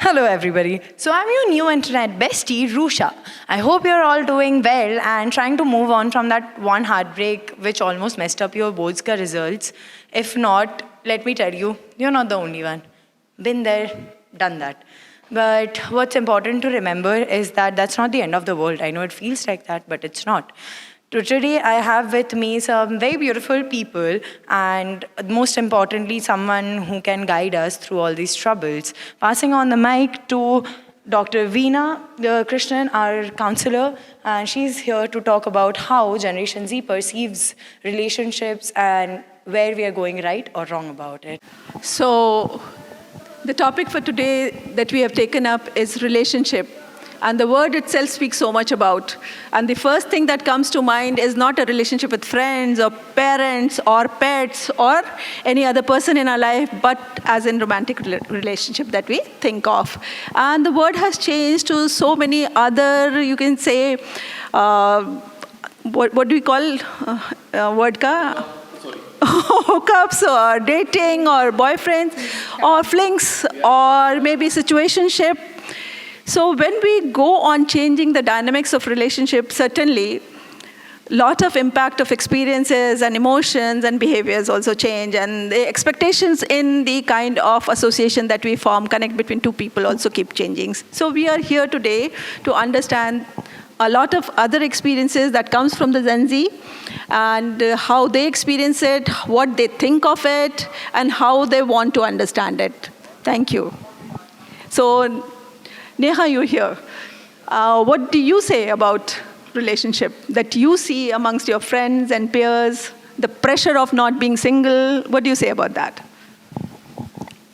Hello, everybody. So, I'm your new internet bestie, Rusha. I hope you're all doing well and trying to move on from that one heartbreak which almost messed up your boards ka results. If not, let me tell you, you're not the only one. Been there, done that. But what's important to remember is that that's not the end of the world. I know it feels like that, but it's not. Today, I have with me some very beautiful people, and most importantly, someone who can guide us through all these troubles. Passing on the mic to Dr. Veena Krishnan, our counselor, and she's here to talk about how Generation Z perceives relationships and where we are going right or wrong about it. So, the topic for today that we have taken up is relationship. And the word itself speaks so much about. And the first thing that comes to mind is not a relationship with friends or parents or pets or any other person in our life, but as in romantic relationship that we think of. And the word has changed to so many other, you can say, what do we call word ka? Hookups or dating or boyfriends or flings or maybe situationship. So when we go on changing the dynamics of relationships, certainly lot of impact of experiences and emotions and behaviors also change, and the expectations in the kind of association that we form, connect between two people also keep changing. So we are here today to understand a lot of other experiences that comes from the Gen Z and how they experience it, what they think of it, and how they want to understand it. Thank you. So Neha, you're here. What do you say about relationship that you see amongst your friends and peers, the pressure of not being single? What do you say about that?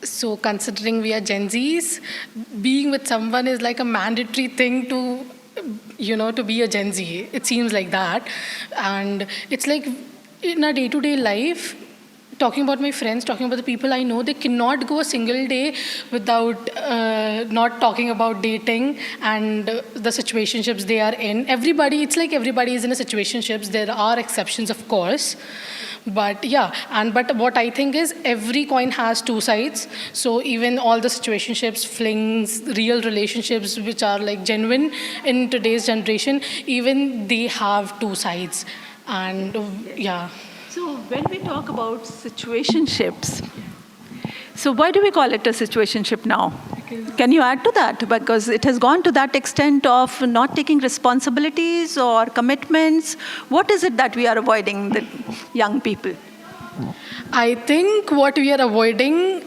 So considering we are Gen Zs, being with someone is like a mandatory thing to, to be a Gen Z. It seems like that. And it's like in our day-to-day life, talking about my friends, talking about the people I know, they cannot go a single day without not talking about dating and the situationships they are in. It's like everybody is in a situationships. There are exceptions, of course. But yeah, but what I think is every coin has two sides. So even all the situationships, flings, real relationships, which are like genuine in today's generation, even they have two sides. And yeah. So when we talk about situationships, so why do we call it a situationship now? Can you add to that? Because it has gone to that extent of not taking responsibilities or commitments. What is it that we are avoiding, the young people? I think what we are avoiding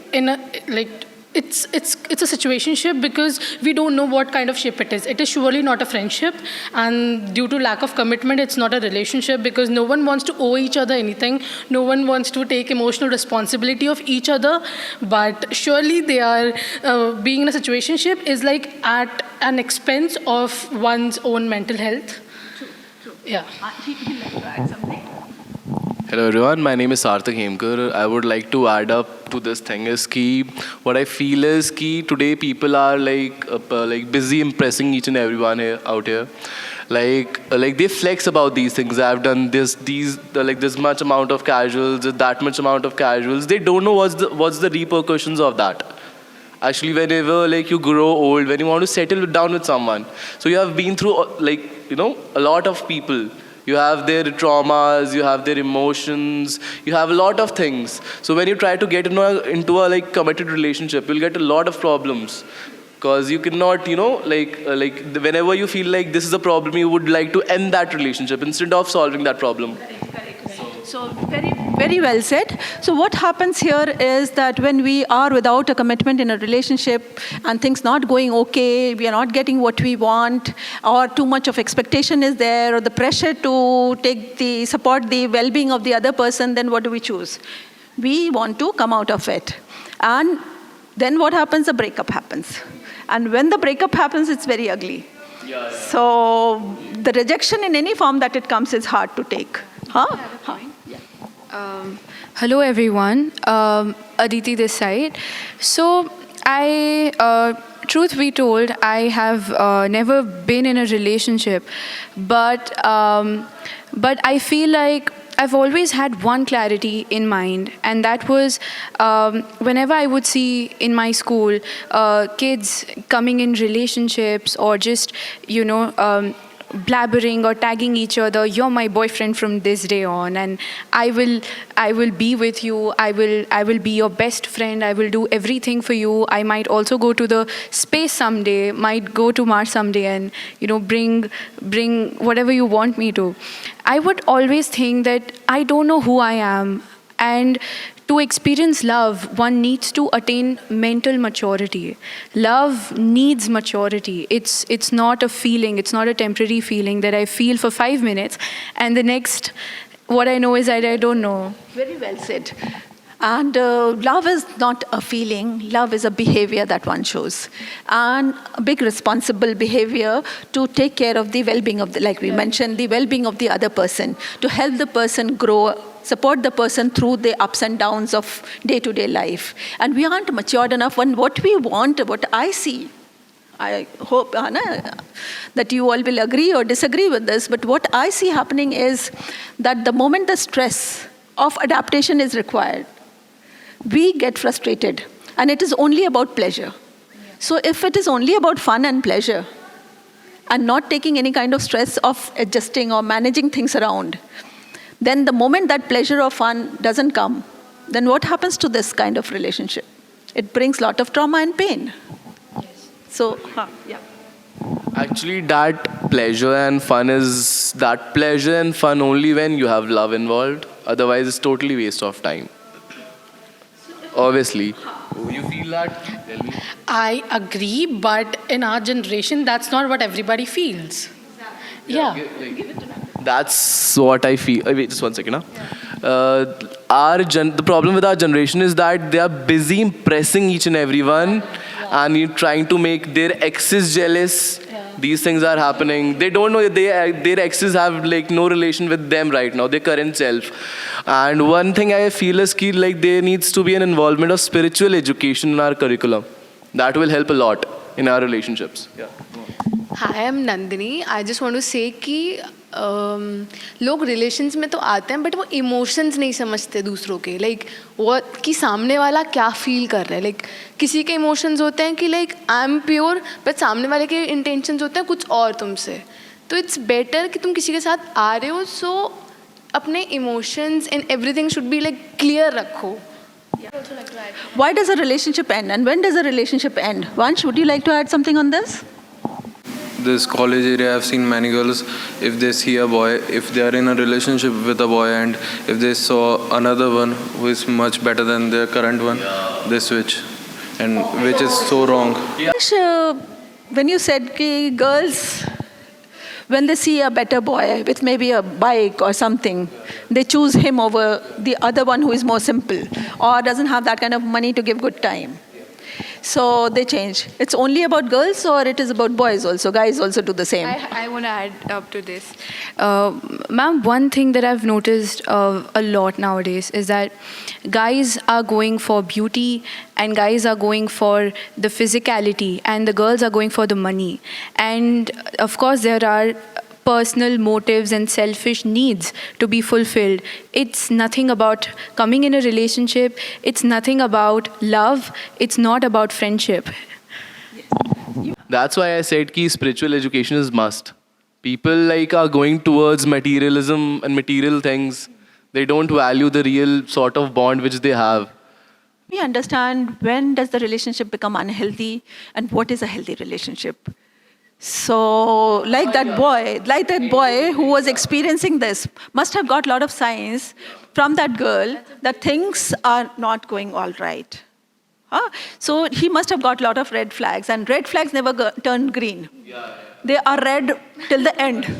it's a situationship because we don't know what kind of ship it is. It is surely not a friendship, and due to lack of commitment, it's not a relationship because no one wants to owe each other anything. No one wants to take emotional responsibility of each other. But surely they are being in a situationship is like at an expense of one's own mental health. True. Yeah. He'd like to add something. Hello everyone, my name is Sarthak Hemkar. I would like to add up to this thing is what I feel is today people are like busy impressing each and everyone out here. Like they flex about these things. I've done this much amount of casuals, that much amount of casuals. They don't know what's the repercussions of that. Actually, whenever you grow old, when you want to settle down with someone, so you have been through a lot of people. You have their traumas, you have their emotions, you have a lot of things. So when you try to get into a committed relationship, you'll get a lot of problems. Because you cannot, whenever you feel like this is a problem, you would like to end that relationship instead of solving that problem. So very, very well said. So what happens here is that when we are without a commitment in a relationship and things not going okay, we are not getting what we want, or too much of expectation is there, or the pressure to support the well-being of the other person, then what do we choose? We want to come out of it. And then what happens? The breakup happens. And when the breakup happens, it's very ugly. Yeah. So the rejection in any form that it comes is hard to take. Hello everyone, Aditi this side. So truth be told, I have never been in a relationship, but I feel like I've always had one clarity in mind, and that was whenever I would see in my school kids coming in relationships or just, blabbering or tagging each other, you're my boyfriend from this day on, and I will be with you, I will be your best friend, I will do everything for you, I might also go to the space someday, might go to Mars someday, and bring whatever you want me to. I would always think that I don't know who I am, and to experience love, one needs to attain mental maturity. Love needs maturity. It's not a feeling, it's not a temporary feeling that I feel for 5 minutes, and the next, what I know is I don't know. Very well said. And love is not a feeling, love is a behavior that one shows. And a big responsible behavior to take care of the well-being of like we mentioned, the well-being of the other person, to help the person grow, support the person through the ups and downs of day-to-day life. And we aren't matured enough when what we want, what I see, I hope, Anna, that you all will agree or disagree with this, but what I see happening is that the moment the stress of adaptation is required, we get frustrated, and it is only about pleasure. So if it is only about fun and pleasure, and not taking any kind of stress of adjusting or managing things around, then the moment that pleasure or fun doesn't come, then what happens to this kind of relationship? It brings a lot of trauma and pain. Yes. So, yeah. Actually, that pleasure and fun is that pleasure and fun only when you have love involved. Otherwise, it's totally waste of time. Obviously. You feel that? Tell me. I agree, but in our generation, that's not what everybody feels. Yeah. That's what I feel. Wait, just 1 second. The problem with our generation is that they are busy impressing each and everyone, and you're trying to make their exes jealous. These things are happening. They don't know that their exes have like no relation with them right now, their current self. And one thing I feel is like there needs to be an involvement of spiritual education in our curriculum. That will help a lot in our relationships. Yeah. Hi, I'm Nandini. I just want to say कि लोग relations में तो आते हैं but वो emotions नहीं समझते दूसरों के, लाइक वो कि सामने वाला क्या फील कर रहा है. लाइक किसी के इमोशंस होते हैं कि like I am pure, but सामने वाले के इंटेंशंस होते हैं कुछ और तुमसे. तो इट्स बेटर कि तुम किसी के साथ आ रहे हो, सो अपने emotions and everything should be like clear रखो. Why does a relationship end, and when does a relationship end? Vansh, would you like to add something on this? This college area, I've seen many girls, if they see a boy, if they are in a relationship with a boy, and if they saw another one who is much better than their current one, they switch, and which is so wrong. Vansh, when you said ki girls, when they see a better boy with maybe a bike or something, they choose him over the other one who is more simple or doesn't have that kind of money to give good time. So they change. It's only about girls, or it is about boys also? Guys also do the same. I want to add up to this. Ma'am, one thing that I've noticed a lot nowadays is that guys are going for beauty, and guys are going for the physicality, and the girls are going for the money. And of course, there are personal motives and selfish needs to be fulfilled. It's nothing about coming in a relationship. It's nothing about love. It's not about friendship. That's why I said ki spiritual education is must. People like are going towards materialism and material things. They don't value the real sort of bond which they have. We understand when does the relationship become unhealthy and what is a healthy relationship. So, like that boy who was experiencing this must have got a lot of signs from that girl that things are not going all right. So he must have got a lot of red flags, and red flags never turn green. They are red till the end.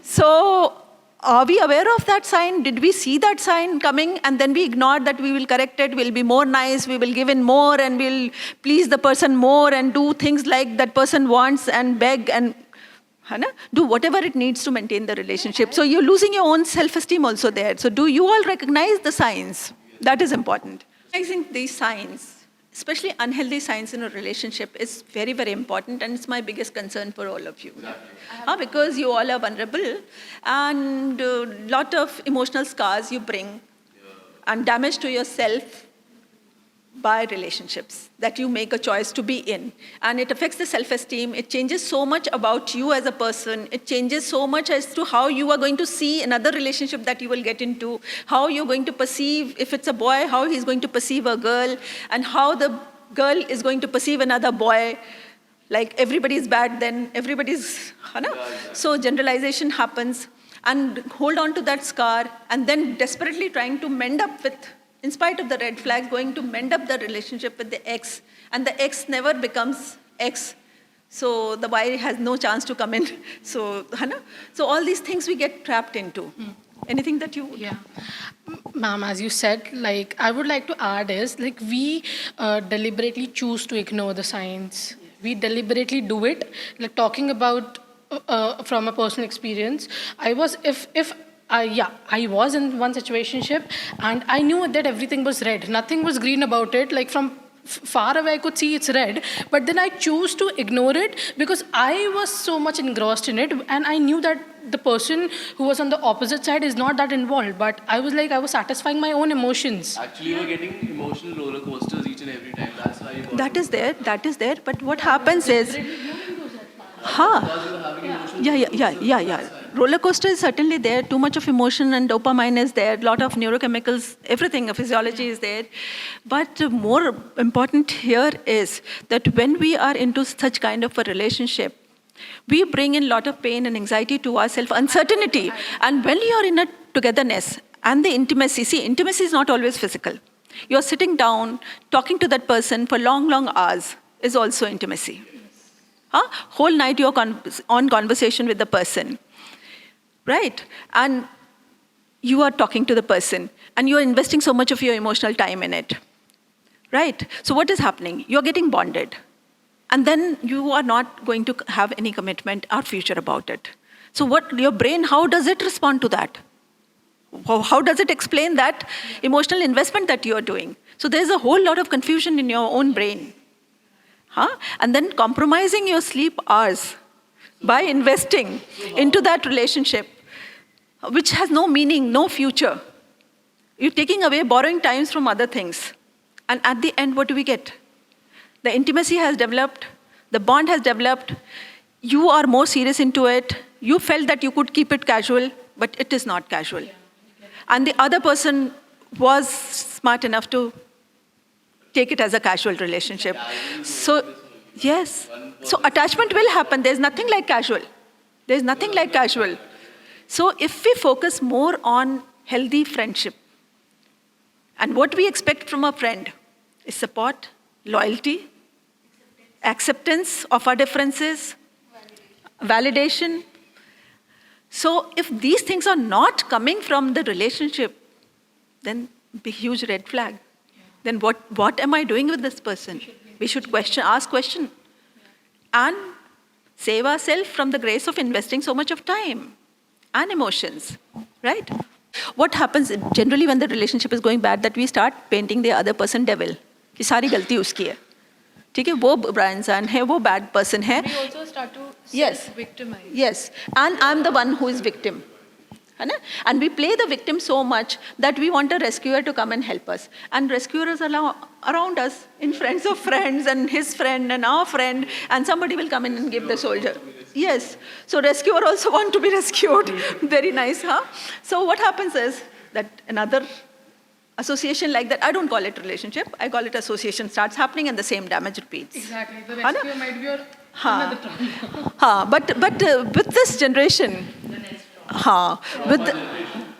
So, are we aware of that sign? Did we see that sign coming and then we ignored that? We will correct it, we'll be more nice, we will give in more, and we'll please the person more and do things like that person wants and beg and do whatever it needs to maintain the relationship. So you're losing your own self-esteem also there. So do you all recognize the signs? That is important. Recognizing these signs especially unhealthy signs in a relationship, is very, very important, and it's my biggest concern for all of you. Because you all are vulnerable, and a lot of emotional scars you bring, and damage to yourself by relationships that you make a choice to be in. And it affects the self-esteem. It changes so much about you as a person. It changes so much as to how you are going to see another relationship that you will get into, how you're going to perceive, if it's a boy, how he's going to perceive a girl, and how the girl is going to perceive another boy. Like everybody's bad, then everybody's, so generalization happens, and hold on to that scar, and then desperately trying to mend up with, in spite of the red flags, going to mend up the relationship with the ex, and the ex never becomes ex. So the Y has no chance to come in. So, so all these things we get trapped into. Anything that you... Yeah. Ma'am, as you said, like, I would like to add is, like, we deliberately choose to ignore the signs. We deliberately do it. Like, talking about from a personal experience, I was, I was in one situationship, and I knew that everything was red. Nothing was green about it. Like, from far away I could see it's red, but then I chose to ignore it because I was so much engrossed in it, and I knew that the person who was on the opposite side is not that involved, but I was satisfying my own emotions. Actually, you were getting emotional roller coasters each and every time. That's why you got That is there, but what happens is... Yeah. Roller coaster is certainly there. Too much of emotion and dopamine is there. A lot of neurochemicals, everything, physiology is there. But more important here is that when we are into such kind of a relationship, we bring in a lot of pain and anxiety to ourselves, uncertainty. And when you are in a togetherness and the intimacy, see, intimacy is not always physical. You're sitting down, talking to that person for long, long hours is also intimacy. Whole night you're on conversation with the person, right? And you are talking to the person, and you are investing so much of your emotional time in it, right? So what is happening? You're getting bonded, and then you are not going to have any commitment or future about it. So what your brain, how does it respond to that? How does it explain that emotional investment that you are doing? So there's a whole lot of confusion in your own brain. And then compromising your sleep hours by investing into that relationship, which has no meaning, no future. You're taking away, borrowing times from other things. And at the end, what do we get? The intimacy has developed, the bond has developed, you are more serious into it, you felt that you could keep it casual, but it is not casual. And the other person was smart enough to take it as a casual relationship. So, yes. So attachment will happen. There's nothing like casual. There's nothing like casual. So if we focus more on healthy friendship, and what we expect from a friend is support, loyalty, acceptance of our differences, validation. So if these things are not coming from the relationship, then be huge red flag. Then what am I doing with this person? We should ask question. And save ourselves from the grace of investing so much of time and emotions, right? What happens generally when the relationship is going bad, that we start painting the other person devil. कि सारी गलती उसकी है. ठीक है, वो बुरा इंसान है, वो bad person है. We also start to victimize. Yes, and I'm the one who is victim. And we play the victim so much that we want a rescuer to come and help us. And rescuers are around us, in friends of friends, and his friend, and our friend, and somebody will come in and give the soldier. Yes, so rescuer also want to be rescued. Very nice, So what happens is that another association like that, I don't call it relationship, I call it association, starts happening and the same damage repeats. Exactly, the rescue might be your another trauma. But with this generation,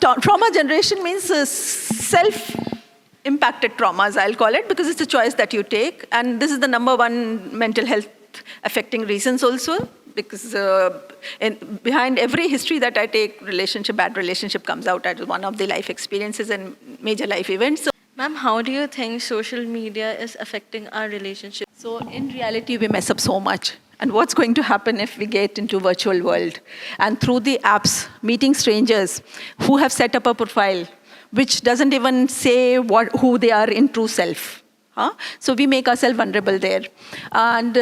trauma generation means self-impacted traumas, I'll call it, because it's a choice that you take. And this is the #1 mental health affecting reasons also, because behind every history that I take, bad relationship comes out as one of the life experiences and major life events. So, Ma'am, how do you think social media is affecting our relationship? So in reality, we mess up so much. And what's going to happen if we get into virtual world? And through the apps, meeting strangers who have set up a profile, which doesn't even say who they are in true self. Huh? So we make ourselves vulnerable there. And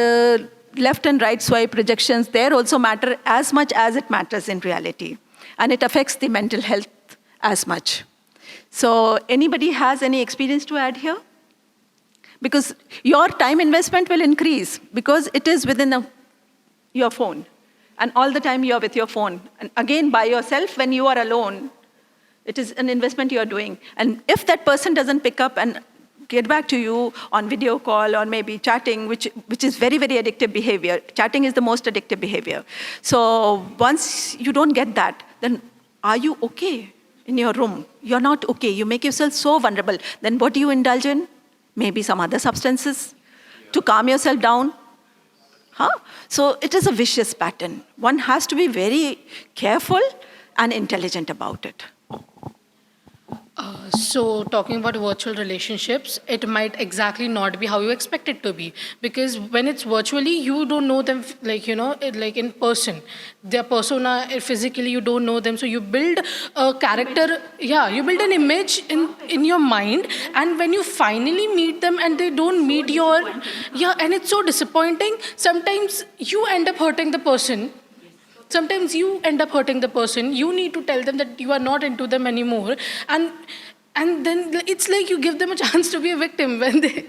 left and right swipe rejections there also matter as much as it matters in reality. And it affects the mental health as much. So anybody has any experience to add here? Because your time investment will increase because it is within your phone. And all the time you are with your phone. And again, by yourself, when you are alone, it is an investment you are doing. And if that person doesn't pick up and get back to you on video call or maybe chatting, which is very, very addictive behavior. Chatting is the most addictive behavior. So once you don't get that, then are you okay in your room? You're not okay. You make yourself so vulnerable. Then what do you indulge in? Maybe some other substances to calm yourself down. Huh? So it is a vicious pattern. One has to be very careful and intelligent about it. So talking about virtual relationships, it might exactly not be how you expect it to be, because when it's virtually, you don't know them like in person. Their persona physically, you don't know them, so you build a character. Yeah, you build an image in your mind, and when you finally meet them and they don't meet and it's so disappointing. Sometimes you end up hurting the person. Sometimes you end up hurting the person. You need to tell them that you are not into them anymore. And then it's like you give them a chance to be a victim when they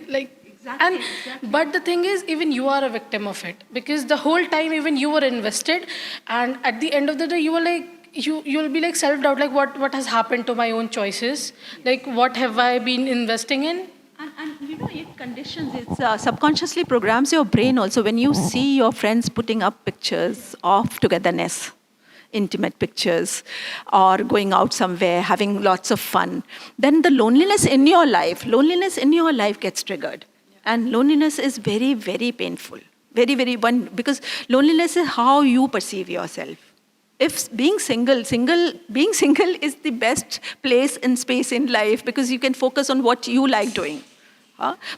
Exactly. But the thing is, even you are a victim of it, because the whole time even you were invested, and at the end of the day you were like, you'll be like self-doubt, like what has happened to my own choices? Like what have I been investing in? And it conditions, it subconsciously programs your brain also. When you see your friends putting up pictures of togetherness, intimate pictures, or going out somewhere, having lots of fun, then the loneliness in your life gets triggered. And loneliness is very, very painful. Very, very, because loneliness is how you perceive yourself. If being single is the best place and space in life, because you can focus on what you like doing.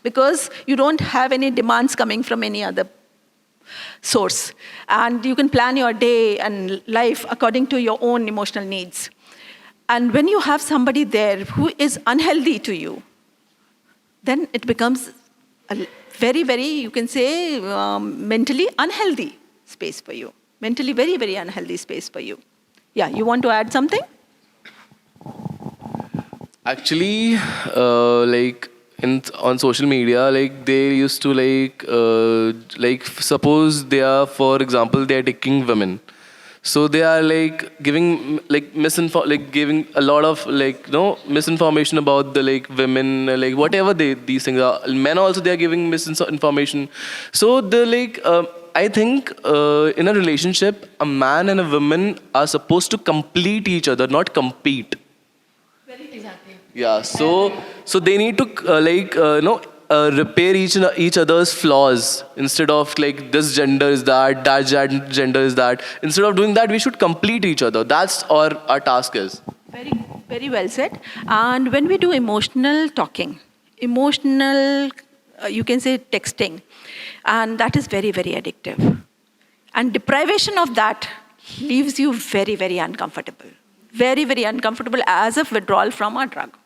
Because you don't have any demands coming from any other source. And you can plan your day and life according to your own emotional needs. And when you have somebody there who is unhealthy to you, then it becomes a very, very, you can say, mentally unhealthy space for you. Mentally very, very unhealthy space for you. Yeah, you want to add something? Actually, on social media, they used to suppose they are, for example, they are taking women. So they are giving giving a lot of misinformation about the women, whatever these things are. Men also, they are giving misinformation. So I think in a relationship, a man and a woman are supposed to complete each other, not compete. Exactly. Yeah. So they need to repair each other's flaws, instead of this gender is that gender is that. Instead of doing that, we should complete each other. That's our task is. Very, very well said. And when we do emotional talking, you can say texting, and that is very, very addictive. And deprivation of that leaves you very, very uncomfortable. Very, very uncomfortable, as if withdrawal from a drug.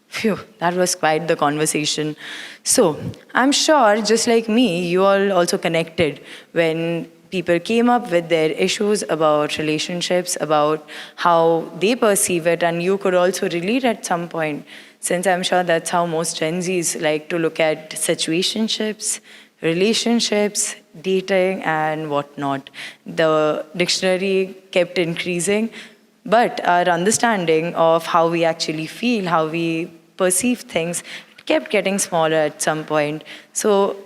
Phew, that was quite the conversation. So, I'm sure, just like me, you all also connected when people came up with their issues about relationships, about how they perceive it, and you could also relate at some point, since I'm sure that's how most Gen Zs like to look at situationships, relationships, dating, and whatnot. The dictionary kept increasing, but our understanding of how we actually feel, how we perceive things, kept getting smaller at some point. So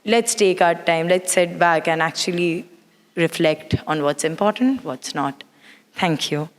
let's take our time, let's sit back and actually reflect on what's important, what's not. Thank you.